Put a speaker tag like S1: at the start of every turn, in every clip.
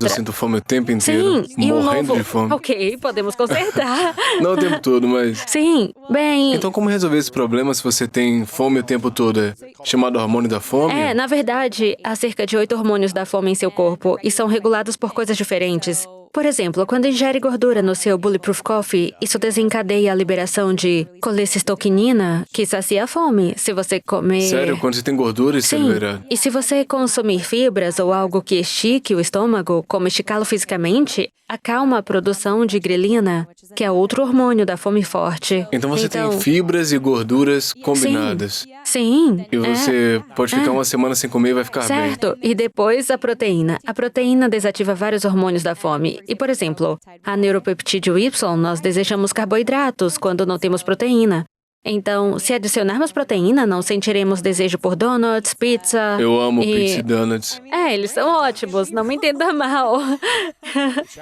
S1: eu sinto fome o tempo inteiro,
S2: Sim, e um
S1: morrendo
S2: novo...
S1: de fome.
S2: Ok, podemos consertar.
S1: Não o tempo todo, mas...
S2: Sim, bem...
S1: Então como resolver esse problema se você tem fome o tempo todo? É chamado hormônio da fome?
S2: Na verdade, há cerca de 8 hormônios da fome em seu corpo e são regulados por coisas diferentes. Por exemplo, quando ingere gordura no seu Bulletproof Coffee, isso desencadeia a liberação de colecistoquinina, que sacia a fome. Se você comer...
S1: Sério? Quando você tem gordura, isso é
S2: Sim,
S1: liberado?
S2: e se você consumir fibras ou algo que estique o estômago, como esticá-lo fisicamente, acalma a produção de grelina, que é outro hormônio da fome forte.
S1: Então você tem fibras e gorduras combinadas.
S2: Sim.
S1: E você pode ficar uma semana sem comer e vai ficar bem.
S2: Certo. E depois a proteína. A proteína desativa vários hormônios da fome. E, por exemplo, a neuropeptídeo Y, nós desejamos carboidratos quando não temos proteína. Então, se adicionarmos proteína, não sentiremos desejo por donuts, pizza...
S1: Eu amo pizza e donuts.
S2: Eles são ótimos, não me entenda mal.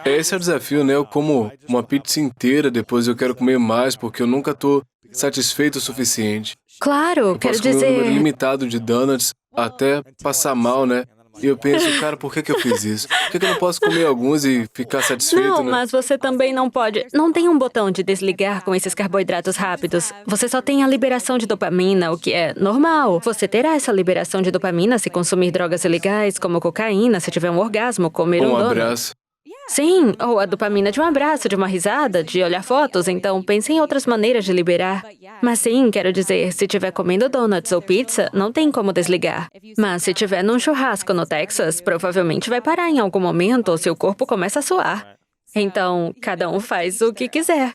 S1: Esse é o desafio, né? Eu como uma pizza inteira, depois eu quero comer mais, porque eu nunca tô satisfeito o suficiente.
S2: Claro,
S1: Eu
S2: quero
S1: posso comer um número
S2: dizer...
S1: limitado de donuts até passar mal, né? E eu penso, cara, por que eu fiz isso? Por que eu não posso comer alguns e ficar satisfeito,
S2: Não,
S1: né?
S2: mas você também não pode... Não tem um botão de desligar com esses carboidratos rápidos. Você só tem a liberação de dopamina, o que é normal. Você terá essa liberação de dopamina se consumir drogas ilegais, como cocaína, se tiver um orgasmo, comer um donut.
S1: Abraço.
S2: Sim, ou a dopamina de um abraço, de uma risada, de olhar fotos, então pense em outras maneiras de liberar. Mas sim, quero dizer, se estiver comendo donuts ou pizza, não tem como desligar. Mas se estiver num churrasco no Texas, provavelmente vai parar em algum momento ou seu corpo começa a suar. Então, cada um faz o que quiser.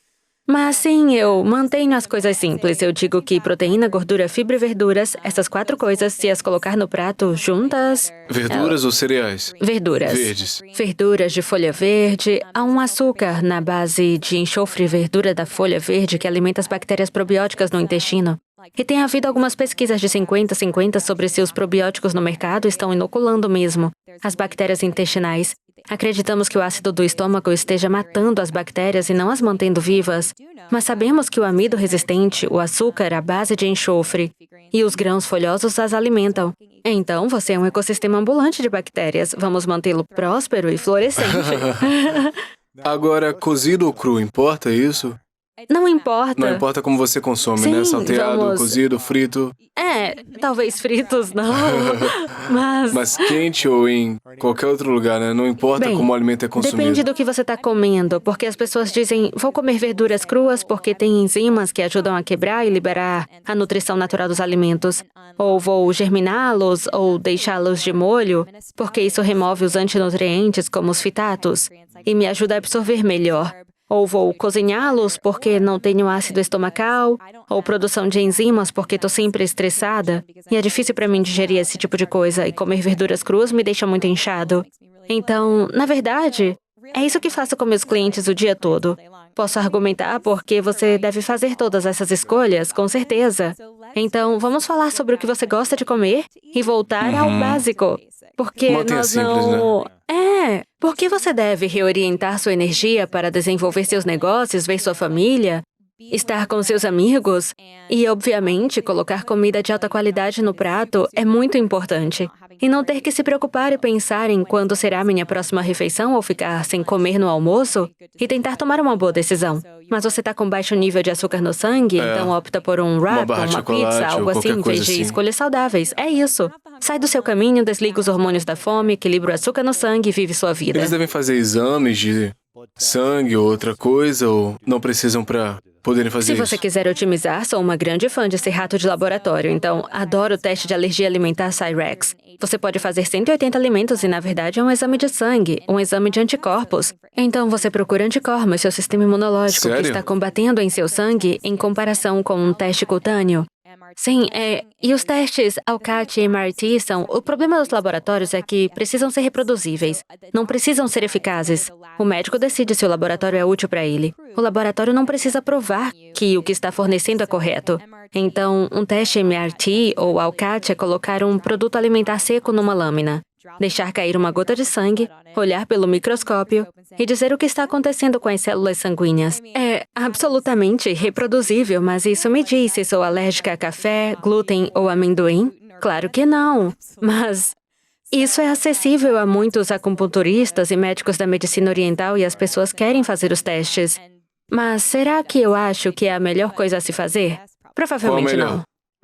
S2: Mas sim, eu mantenho as coisas simples. Eu digo que proteína, gordura, fibra e verduras, essas 4 coisas, se as colocar no prato juntas...
S1: Verduras ou cereais?
S2: Verduras.
S1: Verdes.
S2: Verduras de folha verde. Há um açúcar na base de enxofre e verdura da folha verde que alimenta as bactérias probióticas no intestino. E tem havido algumas pesquisas de 50-50 sobre se os probióticos no mercado estão inoculando mesmo as bactérias intestinais. Acreditamos que o ácido do estômago esteja matando as bactérias e não as mantendo vivas. Mas sabemos que o amido resistente, o açúcar à base de enxofre e os grãos folhosos as alimentam. Então, você é um ecossistema ambulante de bactérias. Vamos mantê-lo próspero e florescente.
S1: Agora, cozido ou cru, importa isso?
S2: Não importa.
S1: Não importa como você consome,
S2: Sim,
S1: né? Salteado,
S2: vamos...
S1: cozido, frito.
S2: Talvez fritos não, mas...
S1: Mas quente ou em qualquer outro lugar, né? Não importa como o alimento é consumido.
S2: Depende do que você está comendo, porque as pessoas dizem, vou comer verduras cruas porque tem enzimas que ajudam a quebrar e liberar a nutrição natural dos alimentos. Ou vou germiná-los ou deixá-los de molho, porque isso remove os antinutrientes, como os fitatos, e me ajuda a absorver melhor. Ou vou cozinhá-los porque não tenho ácido estomacal, ou produção de enzimas porque estou sempre estressada, e é difícil para mim digerir esse tipo de coisa, e comer verduras cruas me deixa muito inchado. Então, na verdade, é isso que faço com meus clientes o dia todo. Posso argumentar porque você deve fazer todas essas escolhas, com certeza. Então, vamos falar sobre o que você gosta de comer e voltar ao básico. Porque
S1: Mantenha
S2: nós
S1: simples,
S2: não...
S1: né?
S2: Porque você deve reorientar sua energia para desenvolver seus negócios, ver sua família, estar com seus amigos e, obviamente, colocar comida de alta qualidade no prato é muito importante. E não ter que se preocupar e pensar em quando será minha próxima refeição ou ficar sem comer no almoço e tentar tomar uma boa decisão. Mas você está com baixo nível de açúcar no sangue, então opta por um wrap, uma pizza, algo assim, em vez de escolhas saudáveis. É isso. Sai do seu caminho, desliga os hormônios da fome, equilibra o açúcar no sangue e vive sua vida.
S1: Eles devem fazer exames de sangue ou outra coisa, ou não precisam para poderem fazer isso?
S2: Se você quiser otimizar, sou uma grande fã de ser rato de laboratório, então adoro o teste de alergia alimentar Cyrex. Você pode fazer 180 alimentos e, na verdade, é um exame de sangue, um exame de anticorpos. Então, você procura anticorpos, seu sistema imunológico que está combatendo em seu sangue em comparação com um teste cutâneo. Sim, e os testes ALCAT e MRT são... O problema dos laboratórios é que precisam ser reproduzíveis, não precisam ser eficazes. O médico decide se o laboratório é útil para ele. O laboratório não precisa provar que o que está fornecendo é correto. Então, um teste MRT ou ALCAT é colocar um produto alimentar seco numa lâmina, deixar cair uma gota de sangue, olhar pelo microscópio e dizer o que está acontecendo com as células sanguíneas. É absolutamente reproduzível, mas isso me diz se sou alérgica a café, glúten ou amendoim? Claro que não. Mas Isso é acessível a muitos acupunturistas e médicos da medicina oriental e as pessoas querem fazer os testes. Mas será que eu acho que é a melhor coisa a se fazer? Provavelmente
S1: melhor?
S2: não.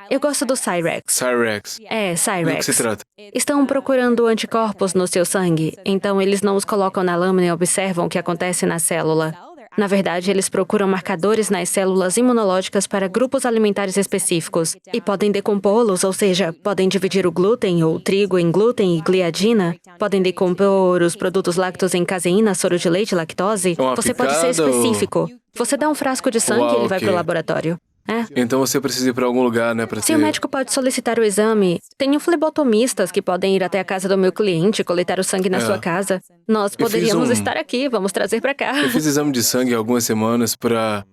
S2: Eu gosto do Cyrex.
S1: Cyrex.
S2: É,
S1: Do que
S2: Cyrex.
S1: se trata?
S2: Estão procurando anticorpos no seu sangue, então eles não os colocam na lâmina e observam o que acontece na célula. Na verdade, eles procuram marcadores nas células imunológicas para grupos alimentares específicos e podem decompô-los, ou seja, podem dividir o glúten ou o trigo em glúten e gliadina, podem decompor os produtos lácteos em caseína, soro de leite, lactose.
S1: Uma
S2: Você pode ser
S1: picada ou-
S2: específico. Você dá um frasco de sangue e ele vai
S1: ok.
S2: para o laboratório. É.
S1: Então você precisa ir pra algum lugar, né, pra
S2: Sim,
S1: ter...
S2: o médico pode solicitar o exame. Tenho flebotomistas que podem ir até a casa do meu cliente, coletar o sangue na sua casa. Nós poderíamos estar aqui, vamos trazer pra cá.
S1: Eu fiz exame de sangue há algumas semanas pra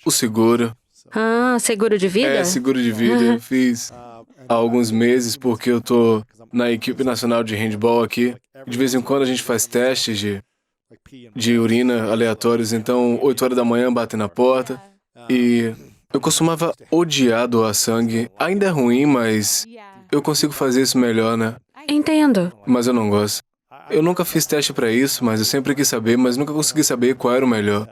S1: o seguro.
S2: Ah, seguro de vida?
S1: É, seguro de vida. Eu fiz há alguns meses porque eu tô na equipe nacional de handball aqui. De vez em quando a gente faz testes de urina aleatórios, então 8 horas da manhã batem na porta e eu costumava odiar doar sangue. Ainda é ruim, mas eu consigo fazer isso melhor, né?
S2: Entendo.
S1: Mas eu não gosto. Eu nunca fiz teste pra isso, mas eu sempre quis saber, mas nunca consegui saber qual era o melhor.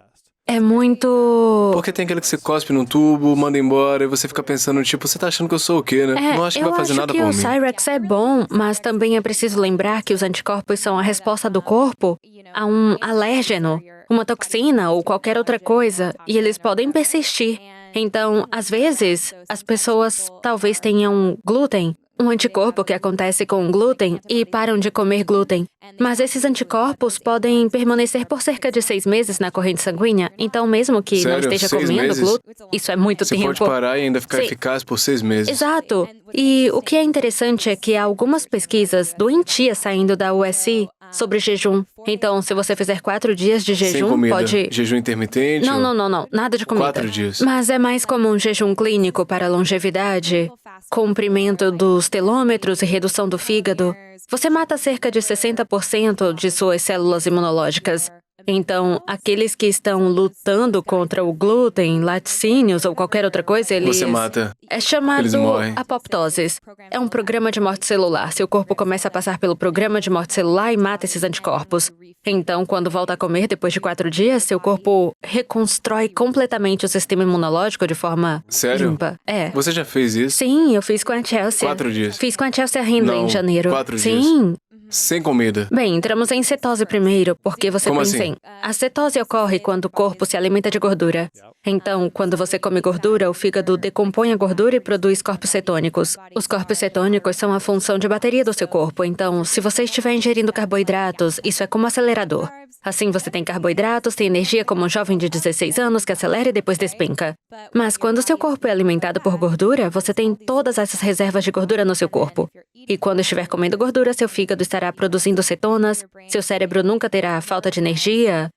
S2: É muito...
S1: Porque tem aquele que você cospe num tubo, manda embora, e você fica pensando, tipo, você tá achando que eu sou o quê, né? Não acho que
S2: eu
S1: vai fazer
S2: acho
S1: nada
S2: que
S1: por
S2: o
S1: mim.
S2: Cyrex é bom, mas também é preciso lembrar que os anticorpos são a resposta do corpo a um alérgeno, uma toxina ou qualquer outra coisa, e eles podem persistir. Então, às vezes, as pessoas talvez tenham glúten, um anticorpo que acontece com o glúten e param de comer glúten. Mas esses anticorpos podem permanecer por cerca de 6 meses na corrente sanguínea, então mesmo que não
S1: Sério?
S2: esteja
S1: 6
S2: comendo
S1: meses?
S2: glúten, isso é muito
S1: Você
S2: tempo.
S1: pode parar e ainda ficar
S2: Sim.
S1: eficaz por 6 meses.
S2: Exato. E o que é interessante é que há algumas pesquisas doentias saindo da USI sobre jejum. Então, se você fizer 4 dias de
S1: Sem
S2: jejum,
S1: comida.
S2: pode...
S1: Jejum intermitente?
S2: Não,
S1: ou-
S2: não, não, não. Nada de comida.
S1: 4 dias.
S2: Mas é mais como um jejum clínico para longevidade, comprimento dos telômetros e redução do fígado. Você mata cerca de 60% de suas células imunológicas. Então, aqueles que estão lutando contra o glúten, laticínios ou qualquer outra coisa, eles...
S1: Você mata.
S2: É chamado
S1: Eles morrem.
S2: apoptose. É um programa de morte celular. Seu corpo começa a passar pelo programa de morte celular e mata esses anticorpos. Então, quando volta a comer depois de 4 dias, seu corpo reconstrói completamente o sistema imunológico de forma
S1: Sério?
S2: limpa. É.
S1: Você já fez isso?
S2: Sim, eu fiz com a Chelsea.
S1: 4 dias.
S2: Fiz com a Chelsea Hindley
S1: Não,
S2: em janeiro.
S1: 4 dias.
S2: Sim.
S1: Sem comida.
S2: Bem, entramos em cetose primeiro, porque você
S1: Como
S2: pensa
S1: assim?
S2: em... A cetose ocorre quando o corpo se alimenta de gordura. Então, quando você come gordura, o fígado decompõe a gordura e produz corpos cetônicos. Os corpos cetônicos são a função de bateria do seu corpo, então, se você estiver ingerindo carboidratos, isso é como acelerador. Assim, você tem carboidratos, tem energia como um jovem de 16 anos que acelera e depois despenca. Mas quando seu corpo é alimentado por gordura, você tem todas essas reservas de gordura no seu corpo. E quando estiver comendo gordura, seu fígado estará produzindo cetonas, seu cérebro nunca terá falta de energia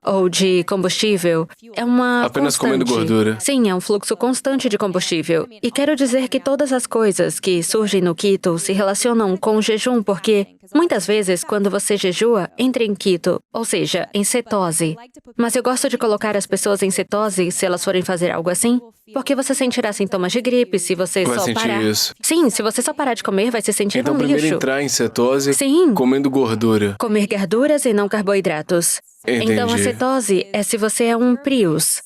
S2: ou de combustível. É uma
S1: Apenas
S2: constante.
S1: comendo gordura.
S2: Sim, é um fluxo constante de combustível. E quero dizer que todas as coisas que surgem no keto se relacionam com o jejum, porque muitas vezes, quando você jejua, entra em keto, ou seja, em cetose. Mas eu gosto de colocar as pessoas em cetose se elas forem fazer algo assim, porque você sentirá sintomas de gripe se você
S1: Vai
S2: só
S1: sentir
S2: parar.
S1: isso.
S2: Sim, se você só parar de comer, vai se sentir
S1: Então
S2: um
S1: primeiro
S2: lixo.
S1: entrar em cetose
S2: Sim.
S1: comendo gordura.
S2: Comer gorduras e não carboidratos.
S1: Entendi.
S2: Então, a cetose é se você é um Prius.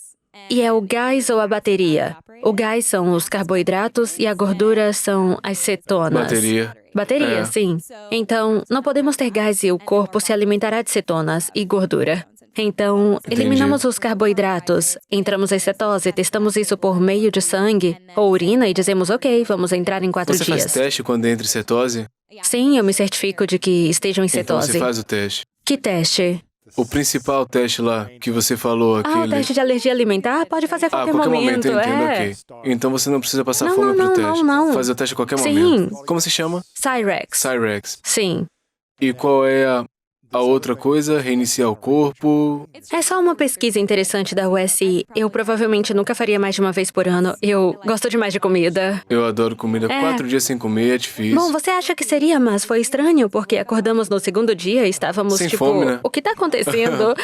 S2: E é o gás ou a bateria. O gás são os carboidratos e a gordura são as cetonas.
S1: Bateria.
S2: Bateria,
S1: É.
S2: sim. Então, não podemos ter gás e o corpo se alimentará de cetonas e gordura. Então,
S1: Entendi.
S2: eliminamos os carboidratos, entramos em cetose, testamos isso por meio de sangue ou urina e dizemos, ok, vamos entrar em 4
S1: Você
S2: dias.
S1: faz teste quando entra em cetose?
S2: Sim, eu me certifico de que estejam em
S1: Então
S2: cetose.
S1: você faz o teste.
S2: Que teste?
S1: O principal teste lá que você falou,
S2: Ah, o
S1: aquele...
S2: teste de alergia alimentar pode fazer a qualquer,
S1: qualquer momento eu entendo,
S2: é.
S1: ok. Então você não precisa passar
S2: Não,
S1: fome
S2: não,
S1: pro
S2: não,
S1: teste.
S2: não.
S1: Faz o teste a qualquer
S2: Sim.
S1: momento. Como se chama?
S2: Cyrex.
S1: Cyrex.
S2: Sim.
S1: E qual é a outra coisa? Reiniciar o corpo?
S2: É só uma pesquisa interessante da USI. Eu provavelmente nunca faria mais de uma vez por ano. Eu gosto demais de comida.
S1: Eu adoro comida.
S2: É.
S1: 4 dias sem comer é difícil.
S2: Bom, você acha que seria, mas foi estranho, porque acordamos no segundo dia e estávamos
S1: Sem
S2: tipo,
S1: fome, né?
S2: o que tá acontecendo?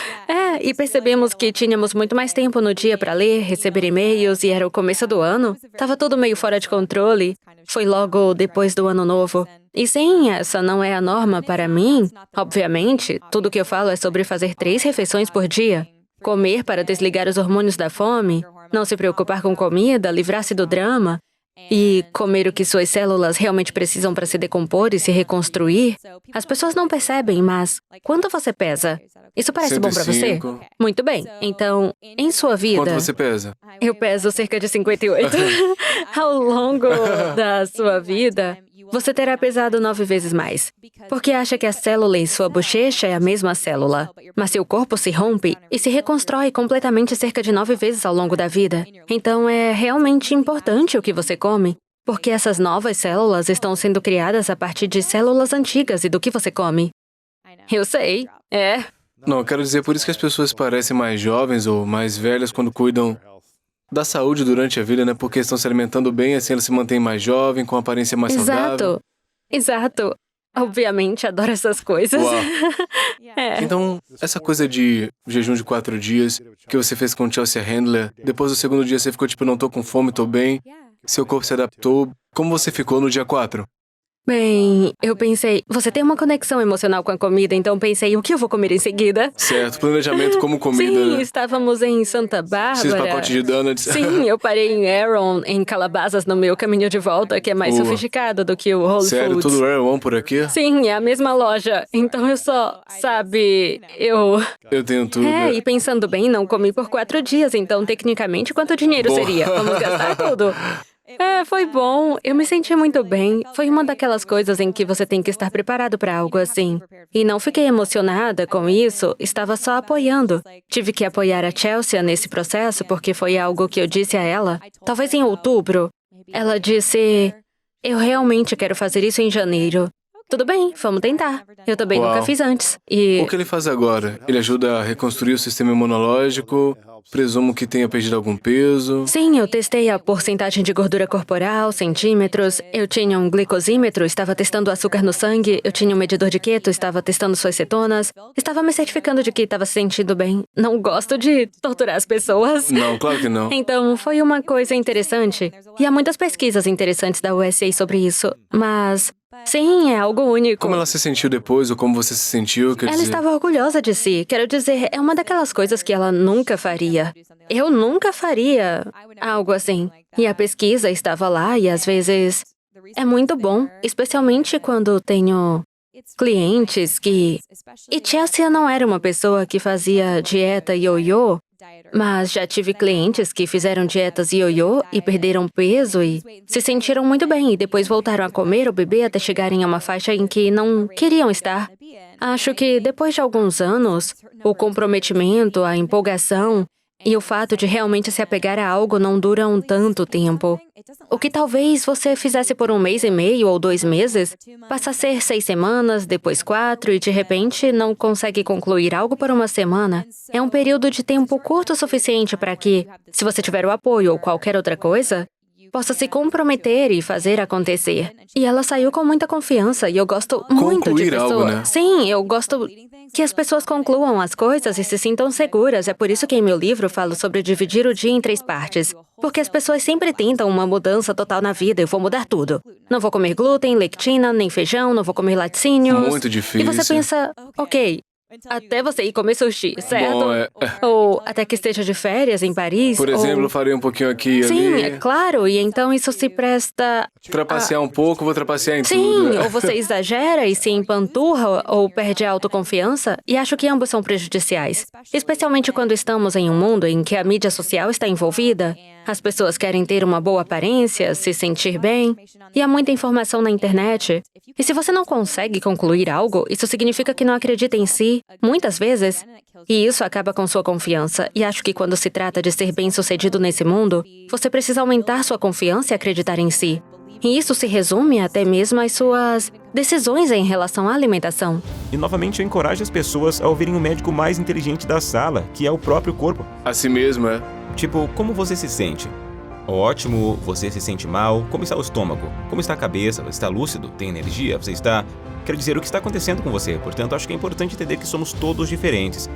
S2: E percebemos que tínhamos muito mais tempo no dia para ler, receber e-mails, e era o começo do ano. Tava tudo meio fora de controle. Foi logo depois do ano novo. E sim, essa não é a norma para mim. Obviamente, tudo que eu falo é sobre fazer 3 refeições por dia. Comer para desligar os hormônios da fome, não se preocupar com comida, livrar-se do drama, e comer o que suas células realmente precisam para se decompor e se reconstruir. As pessoas não percebem, mas quanto você pesa? Isso parece bom para você?
S1: 105.
S2: Muito bem. Então, em sua vida...
S1: Quanto você pesa?
S2: Eu peso cerca de 58. Ao longo da sua vida, você terá pesado 9 vezes mais. Porque acha que a célula em sua bochecha é a mesma célula. Mas seu corpo se rompe e se reconstrói completamente cerca de 9 vezes ao longo da vida. Então é realmente importante o que você come. Porque essas novas células estão sendo criadas a partir de células antigas e do que você come. Eu sei, é.
S1: Não, eu quero dizer, por isso que as pessoas parecem mais jovens ou mais velhas quando cuidam da saúde durante a vida, né? Porque estão se alimentando bem, assim elas se mantêm mais jovens, com aparência mais saudável.
S2: Exato. Obviamente, adoro essas coisas.
S1: Uau.
S2: É.
S1: Então, essa coisa de jejum de 4 dias, que você fez com Chelsea Handler, depois do segundo dia você ficou tipo, não tô com fome, tô bem, seu corpo se adaptou. Como você ficou no dia 4?
S2: Bem, eu pensei, você tem uma conexão emocional com a comida, então pensei, o que eu vou comer em seguida?
S1: Certo, planejamento como comida,
S2: Sim,
S1: né?
S2: estávamos em Santa
S1: Esses
S2: Bárbara.
S1: pacotes de donuts.
S2: Sim, eu parei em Aeron, em Calabasas, no meu caminho de volta, que é mais sofisticado do que o Whole
S1: Sério,
S2: Foods.
S1: tudo Rare One por aqui?
S2: Sim, é a mesma loja. Então eu só, sabe,
S1: Eu tenho tudo.
S2: e pensando bem, não comi por 4 dias, então tecnicamente quanto dinheiro
S1: Bom.
S2: seria? Vamos gastar tudo. Foi bom. Eu me senti muito bem. Foi uma daquelas coisas em que você tem que estar preparado para algo assim. E não fiquei emocionada com isso, estava só apoiando. Tive que apoiar a Chelsea nesse processo porque foi algo que eu disse a ela, talvez em outubro. Ela disse, eu realmente quero fazer isso em janeiro. Tudo bem, vamos tentar. Eu também
S1: Uau.
S2: nunca fiz antes. E
S1: O que ele faz agora? Ele ajuda a reconstruir o sistema imunológico? Presumo que tenha perdido algum peso.
S2: sim, eu testei a porcentagem de gordura corporal, centímetros. Eu tinha um glicosímetro, estava testando o açúcar no sangue. Eu tinha um medidor de keto, estava testando suas cetonas. Estava me certificando de que estava se sentindo bem. Não gosto de torturar as pessoas.
S1: Não, claro que não.
S2: Então, foi uma coisa interessante. E há muitas pesquisas interessantes da USA sobre isso. Mas, sim, é algo único.
S1: Como ela se sentiu depois ou como você se sentiu? Quer
S2: Ela
S1: dizer,
S2: estava orgulhosa de si. Quero dizer, é uma daquelas coisas que ela nunca faria. Eu nunca faria algo assim. E a pesquisa estava lá e às vezes é muito bom, especialmente quando tenho clientes que... E Chelsea não era uma pessoa que fazia dieta ioiô, mas já tive clientes que fizeram dietas ioiô e perderam peso e se sentiram muito bem e depois voltaram a comer ou beber até chegarem a uma faixa em que não queriam estar. Acho que depois de alguns anos, o comprometimento, a empolgação e o fato de realmente se apegar a algo não duram tanto tempo. O que talvez você fizesse por 1 mês e meio ou 2 meses, passa a ser 6 semanas, depois 4 e de repente não consegue concluir algo por 1 semana. É um período de tempo curto o suficiente para que, se você tiver o apoio ou qualquer outra coisa, possa se comprometer e fazer acontecer. E ela saiu com muita confiança e eu gosto muito de
S1: Concluir
S2: pessoas.
S1: algo, né?
S2: Sim, eu gosto que as pessoas concluam as coisas e se sintam seguras. É por isso que em meu livro falo sobre dividir o dia em 3 partes. Porque as pessoas sempre tentam uma mudança total na vida. Eu vou mudar tudo. Não vou comer glúten, lectina, nem feijão, não vou comer laticínios.
S1: Muito difícil.
S2: E você pensa, ok, até você ir comer sushi, certo?
S1: Bom,
S2: Ou até que esteja de férias em Paris.
S1: Por exemplo,
S2: ou...
S1: eu farei um pouquinho aqui e
S2: Sim,
S1: ali.
S2: é claro, e então isso se presta...
S1: Trapacear um pouco, vou trapacear em
S2: Sim,
S1: tudo.
S2: ou você exagera e se empanturra ou perde a autoconfiança, e acho que ambos são prejudiciais. Especialmente quando estamos em um mundo em que a mídia social está envolvida, as pessoas querem ter uma boa aparência, se sentir bem, e há muita informação na internet. E se você não consegue concluir algo, isso significa que não acredita em si, muitas vezes. E isso acaba com sua confiança. E acho que quando se trata de ser bem-sucedido nesse mundo, você precisa aumentar sua confiança e acreditar em si. E isso se resume até mesmo às suas decisões em relação à alimentação.
S3: E novamente eu encorajo as pessoas a ouvirem o médico mais inteligente da sala, que é o próprio corpo.
S1: Assim mesmo, é.
S3: Tipo, como você se sente? Ótimo, você se sente mal? Como está o estômago? Como está a cabeça? Você está lúcido? Tem energia? Você está... Quero dizer, o que está acontecendo com você? Portanto, acho que é importante entender que somos todos diferentes.